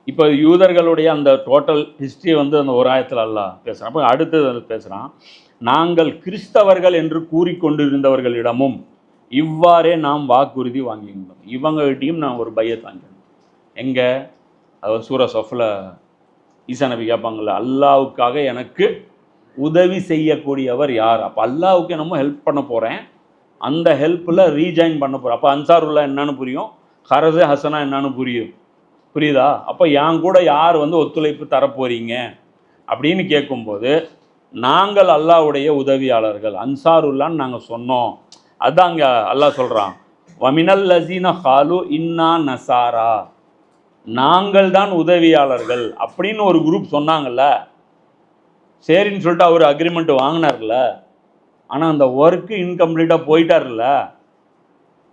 இப்போ யூதர்களுடைய அந்த டோட்டல் ஹிஸ்ட்ரி வந்து அந்த ஒரு ஆயத்தில் அல்லாஹ் பேசுகிறான். அப்போ அடுத்தது பேசுகிறான், நாங்கள் கிறிஸ்தவர்கள் என்று கூறிக்கொண்டிருந்தவர்களிடமும் இவ்வாறே நாம் வாக்குறுதி வாங்கியிருந்தோம். இவங்ககிட்டையும் நான் ஒரு பையத் வாங்கியிருந்தோம். எங்கே? அதாவது சூரா சஃப்ல ஈசா நபி கேட்பாங்கள்ல, அல்லாவுக்காக எனக்கு உதவி செய்யக்கூடியவர் யார்? அப்போ அல்லாவுக்கு என்னமோ ஹெல்ப் பண்ண போகிறேன், அந்த ஹெல்ப்பில் ரீஜாயின் பண்ண போகிறேன். அப்போ அன்சாருல்லா என்னன்னு புரியும், ஹரஸே ஹசனா என்னன்னு புரியுதா? அப்போ என் கூட யார் வந்து ஒத்துழைப்பு தரப்போறீங்க அப்படின்னு கேட்கும்போது, நாங்கள் அல்லாவுடைய உதவியாளர்கள் அன்சாருல்லான்னு நாங்கள் சொன்னோம். அதுதான் அங்கே அல்லாஹ் சொல்கிறான், வமினல் லசீன ஹாலு இன்னா நசாரா, நாங்கள் தான் உதவியாளர்கள் அப்படின்னு ஒரு குரூப் சொன்னாங்கல்ல. சரின்னு சொல்லிட்டு அவர் அக்ரிமெண்ட் வாங்கினார்ல, ஆனால் அந்த ஒர்க்கு இன்கம்ப்ளீட்டாக போயிட்டார்ல.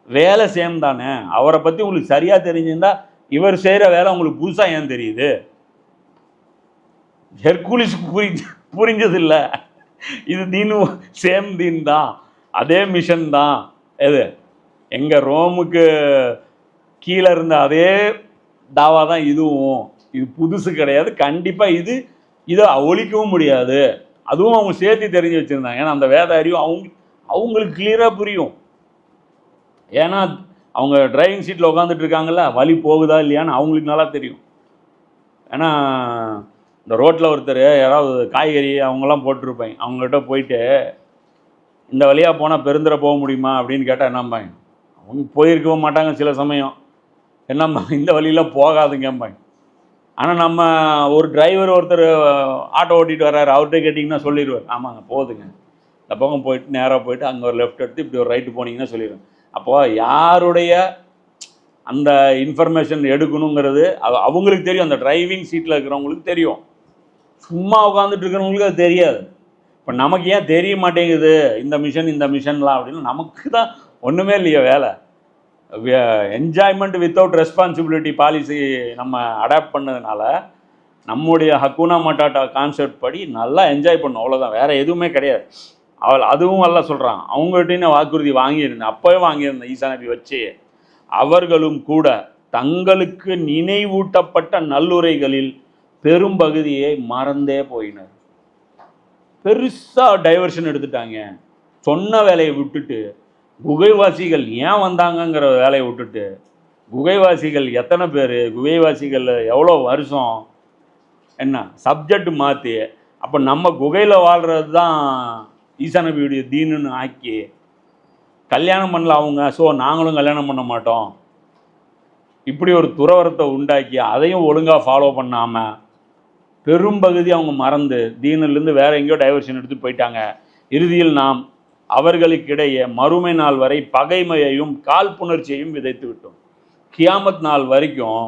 வேலை சேம் தானே. அவரை பற்றி உங்களுக்கு சரியாக தெரிஞ்சிருந்தா இவர் செய்கிற வேலை உங்களுக்கு புதுசாக ஏன் தெரியுது? ஹெர்குலிஸ்க்கு புரிஞ்சது இல்லை. இது தீனும் சேம் தீன் தான், அதே மிஷன் தான். எது எங்கள் ரோமுக்கு கீழே இருந்த அதே தாவா தான் இதுவும். இது புதுசு கிடையாது. கண்டிப்பாக இதை ஒழிக்கவும் முடியாது. அதுவும் அவங்க சேர்த்து தெரிஞ்சு வச்சுருந்தாங்க. ஏன்னா அந்த வேத அறிவு அவங்களுக்கு கிளியராக புரியும். ஏன்னா அவங்க டிரைவிங் சீட்டில் உட்காந்துட்டு இருக்காங்கல்ல, வழி போகுதா இல்லையான்னு அவங்களுக்கு நல்லா தெரியும். ஏன்னா இந்த ரோட்டில் ஒருத்தர் யாராவது காய்கறி அவங்கெல்லாம் போட்டிருப்பாங்க, அவங்ககிட்ட போயிட்டு இந்த வழியாக போனால் பெருந்துரை போக முடியுமா அப்படின்னு கேட்டால் என்னம்பாங்க, அவங்க போயிருக்கவும் மாட்டாங்க. சில சமயம் என்னம்மா இந்த வழியில் போகாதுங்கம்பாங்க. ஆனால் நம்ம ஒரு டிரைவர் ஒருத்தர் ஆட்டோ ஓட்டிகிட்டு வர்றாரு, அவர்கிட்ட கேட்டிங்கன்னா சொல்லிடுவார், ஆமாங்க போகுதுங்க, இந்த பக்கம் போயிட்டு நேராக போயிட்டு அங்கே ஒரு லெஃப்ட் எடுத்து இப்படி ஒரு ரைட்டு போனீங்கன்னா சொல்லிடுவேன். அப்போது யாருடைய அந்த இன்ஃபர்மேஷன் எடுக்கணுங்கிறது அவங்களுக்கு தெரியும். அந்த டிரைவிங் சீட்டில் இருக்கிறவங்களுக்கு தெரியும். சும்மா உட்காந்துட்டு இருக்கிறவங்களுக்கு அது தெரியாது. இப்போ நமக்கு ஏன் தெரிய மாட்டேங்குது இந்த மிஷன்லாம் அப்படின்னு? நமக்கு தான் ஒன்றுமே இல்லையா வேலை. என்ஜாய்மெண்ட் வித்தவுட் ரெஸ்பான்சிபிலிட்டி பாலிசி நம்ம அடாப்ட் பண்ணதுனால நம்முடைய ஹக்கூனா மட்டாட்டா கான்செப்ட் படி நல்லா என்ஜாய் பண்ணும், அவ்வளோதான். வேறு எதுவுமே கிடையாது. அதுவும் நல்லா சொல்கிறான், அவங்கள்ட்டையும் நான் வாக்குறுதி வாங்கியிருந்தேன், அப்போவே வாங்கியிருந்தேன் ஈசா நபி வச்சு. அவர்களும் கூட தங்களுக்கு நினைவூட்டப்பட்ட நல்லுரைகளில் பெரும்பகுதியை மறந்தே போயினர். பெருசாக டைவர்ஷன் எடுத்துட்டாங்க. சொன்ன வேலையை விட்டுட்டு குகைவாசிகள் ஏன் வந்தாங்கங்கிற வேலையை விட்டுட்டு, குகைவாசிகள் எத்தனை பேர், குகைவாசிகள் எவ்வளோ வருஷம், என்ன சப்ஜெக்ட் மாற்றி, அப்போ நம்ம குகையில் வாழ்கிறது தான் ஈசா நபியுடைய தீனுன்னு ஆக்கி கல்யாணம் பண்ணல அவங்க, ஸோ நாங்களும் கல்யாணம் பண்ண மாட்டோம், இப்படி ஒரு துறவரத்தை உண்டாக்கி அதையும் ஒழுங்காக ஃபாலோ பண்ணாமல் பெரும்பகுதி அவங்க மறந்து தீனிலிருந்து வேற எங்கேயோ டைவர்ஷன் எடுத்து போயிட்டாங்க. இறுதியில் நாம் அவர்களுக்கிடையே மறுமை நாள் வரை பகைமையையும் காழ்ப்புணர்ச்சியையும் விதைத்து விட்டோம். கியாமத் நாள் வரைக்கும்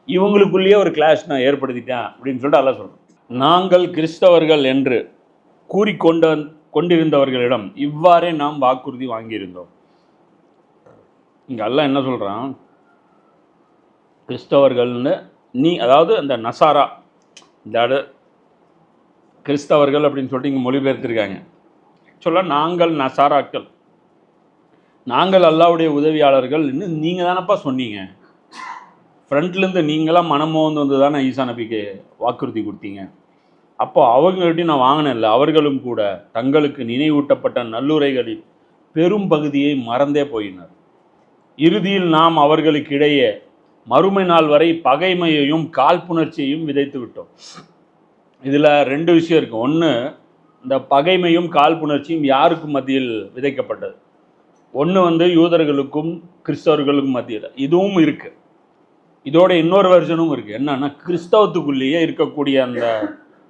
இவங்களுக்குள்ளேயே ஒரு கிளாஷ் நான் ஏற்படுத்திட்டேன் அப்படின்னு சொல்லிட்டு அல்லாஹ் சொல்கிறோம். நாங்கள் கிறிஸ்தவர்கள் என்று கொண்டிருந்தவர்களிடம் இவ்வாறே நாம் வாக்குறுதி வாங்கியிருந்தோம். இங்கே அல்லாஹ் என்ன சொல்கிறான், கிறிஸ்தவர்கள்னு அதாவது அந்த நசாரா, இந்த கிறிஸ்தவர்கள் அப்படின்னு சொல்லிட்டு இங்கே மொழிபெயர்த்திருக்காங்க. ஆக்சுவலாக நாங்கள் நசாராக்கள், நாங்கள் அல்லாவுடைய உதவியாளர்கள் நீங்கள் தானப்பா சொன்னீங்க. ஃப்ரண்ட்லேருந்து நீங்களாம் மனமோந்து வந்து தானே ஈசா நபிக்கு வாக்குறுதி கொடுத்தீங்க. அப்போ அவங்கள்ட்டையும் நான் வாங்கினேன்ல, அவர்களும் கூட தங்களுக்கு நினைவூட்டப்பட்ட நல்லுரைகளில் பெரும் பகுதியை மறந்தே போயினர். இறுதியில் நாம் அவர்களுக்கிடையே மறுமை நாள் வரை பகைமையையும் காழ்ப்புணர்ச்சியையும் விதைத்து விட்டோம். இதில் ரெண்டு விஷயம் இருக்குது. ஒன்று, இந்த பகைமையும் காழ்ப்புணர்ச்சியும் யாருக்கு மத்தியில் விதைக்கப்பட்டது? ஒன்று யூதர்களுக்கும் கிறிஸ்தவர்களுக்கும் மத்தியில். இதுவும் இருக்குது. இதோட இன்னொரு வெர்ஷனும் இருக்குது. என்னன்னா, கிறிஸ்தவத்துக்குள்ளேயே இருக்கக்கூடிய அந்த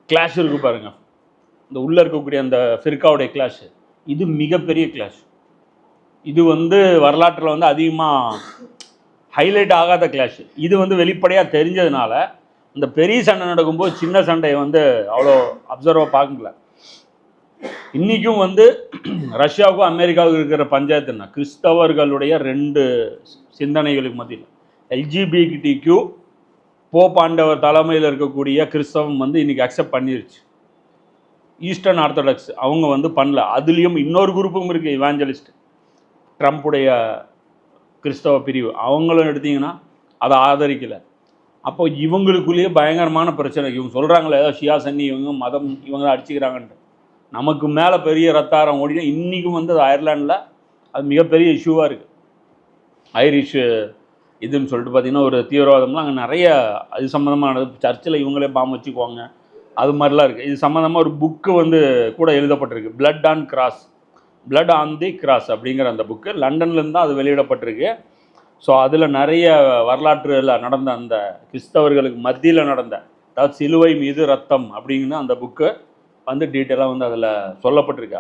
கிளாஷ் இருக்குது பாருங்கள், இந்த உள்ளே இருக்கக்கூடிய அந்த ஃபிர்காவுடைய கிளாஷ், இது மிகப்பெரிய கிளாஷ். இது வரலாற்றில் அதிகமாக ஹைலைட் ஆகாத கிளாஷ். இது வெளிப்படையாக தெரிஞ்சதுனால இந்த பெரிய சண்டை நடக்கும்போது சின்ன சண்டையை அவ்வளோ அப்சர்வாக பார்க்கல. இன்றைக்கும் ரஷ்யாவுக்கும் அமெரிக்காவுக்கும் இருக்கிற பஞ்சாயத்துன்னா கிறிஸ்தவர்களுடைய ரெண்டு சிந்தனைகளுக்கு மத்தியில் எல்ஜிபிடிக்யூ போப்பாண்டவர் தலைமையில் இருக்கக்கூடிய கிறிஸ்தவம் இன்றைக்கி அக்செப்ட் பண்ணிருச்சு. ஈஸ்டர்ன் ஆர்த்தடாக்ஸ் அவங்க பண்ணல. அதுலேயும் இன்னொரு குரூப்பும் இருக்குது, இவாஞ்சலிஸ்ட், ட்ரம்ப்புடைய கிறிஸ்தவ பிரிவு. அவங்களும் எடுத்திங்கன்னா அதை ஆதரிக்கலை. அப்போ இவங்களுக்குள்ளேயே பயங்கரமான பிரச்சனை. இவங்க சொல்கிறாங்களே ஏதோ ஷியா சன்னி இவங்க மதம் இவங்க தான் அடிச்சுக்கிறாங்கன்ட்டு. நமக்கு மேலே பெரிய ரத்தாரம் ஓடினா இன்றைக்கும் வந்து அது அயர்லாண்டில் அது மிகப்பெரிய இஷ்யூவாக இருக்குது. ஐரிஷ் இதுன்னு சொல்லிட்டு பார்த்திங்கன்னா ஒரு தீவிரவாதம்லாம் அங்கே நிறைய அது சம்மந்தமானது. சர்ச்சில் இவங்களே பாம்பு வச்சுக்குவாங்க, அது மாதிரிலாம் இருக்குது. இது சம்மந்தமாக ஒரு புக்கு வந்து கூட எழுதப்பட்டிருக்கு, blood on cross, blood on the cross அப்படிங்கிற அந்த புக்கு லண்டன்லேருந்து தான் அது வெளியிடப்பட்டிருக்கு. ஸோ அதில் நிறைய வரலாற்றில் நடந்த அந்த கிறிஸ்தவர்களுக்கு மத்தியில் நடந்த அதாவது சிலுவை மீது ரத்தம் அப்படிங்கிற அந்த புக்கு வந்து டீட்டெயிலாக வந்து அதில் சொல்லப்பட்டிருக்கு.